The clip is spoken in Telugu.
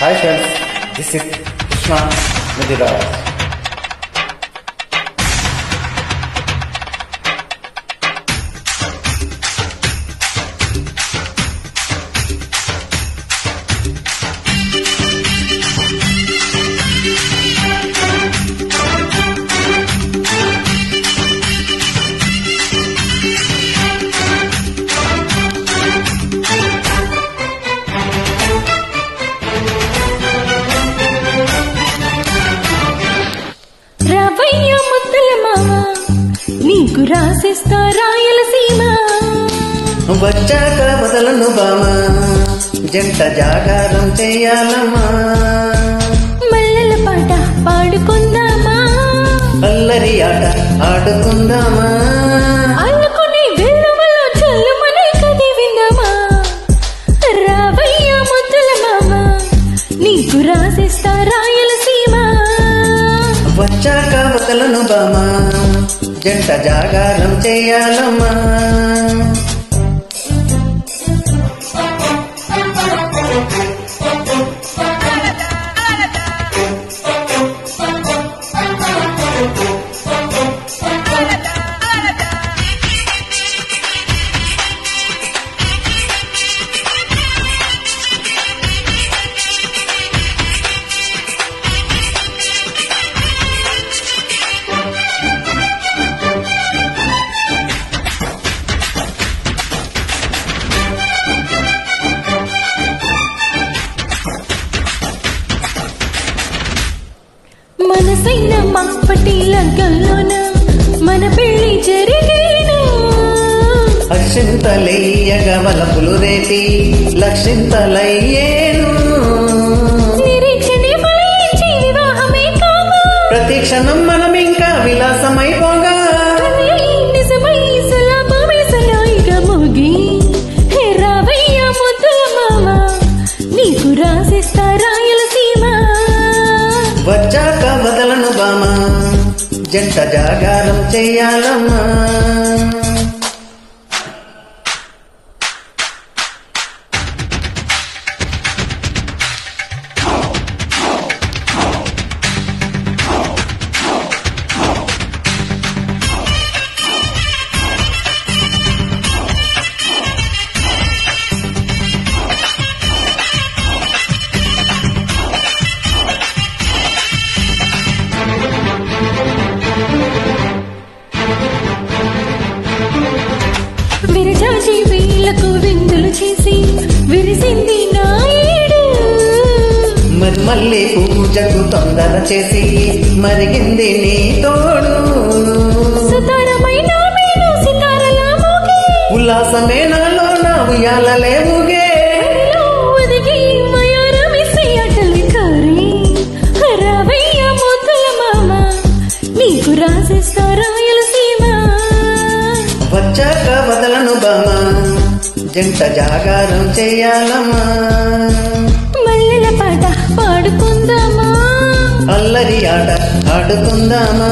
Hi friends, this is Krishna Mudiraj. రావయ్య ముద్దల మామ నీకు రాసిస్తా రాయలసీమ వచ్చాక వదలను బామ జంట జాగారం చెయ్యాలమ్మా మల్లెల పాట పాడుకుందామా అల్లరి ఆట ఆడుకుందామా అల్లుకుని వెల్లువలో చల్లుమనే కది విందామా రావయ్య ముద్దల మామ నీకు రాసిస్తా రాయలసీమ వచ్చాక వదలను బామ జంట జాగారం చెయ్యాలమ్మా మనసైన మాపటి లగ్గంలోన మన పెళ్లి జరిగేను అక్షింతలయ్యగ వలపులు రేపి లక్షింతలయ్యేను నిరీక్షణే ఫలించి వివాహమే కాగా ప్రతి క్షణం మనం ఇంకా విలాసమైపోగా నిజమై సలాపమే సలాయిగా మోగి హే రావయ్య ముద్దల మామ నీకు రాసిస్తా రాయలసీమ వచ్చాక వదలను బామ జంట జాగారం చెయ్యాలమ్మా విరజాజి వీళ్లకు విందులు చేసి విరిసింది నాయుడు మరి మళ్ళీ పూజకు తొందర చేసి మరిగింది నీ తోడు సుతారమైన మేలు సితారలా మోగే ఉల్లాసమే నాలో నా ఉయ్యాలలేవుగే హరిలో ఒదిగి మయూరమిసై అటలి కారి రావయ్య ముద్దల మామ నీకు రాసిస్తా రాయలసీమ వచ్చాక వదలను బామ జంట జాగారం చెయ్యాలమ్మా మల్లెల పాట పాడుకుందామా అల్లరి ఆట ఆడుకుందామా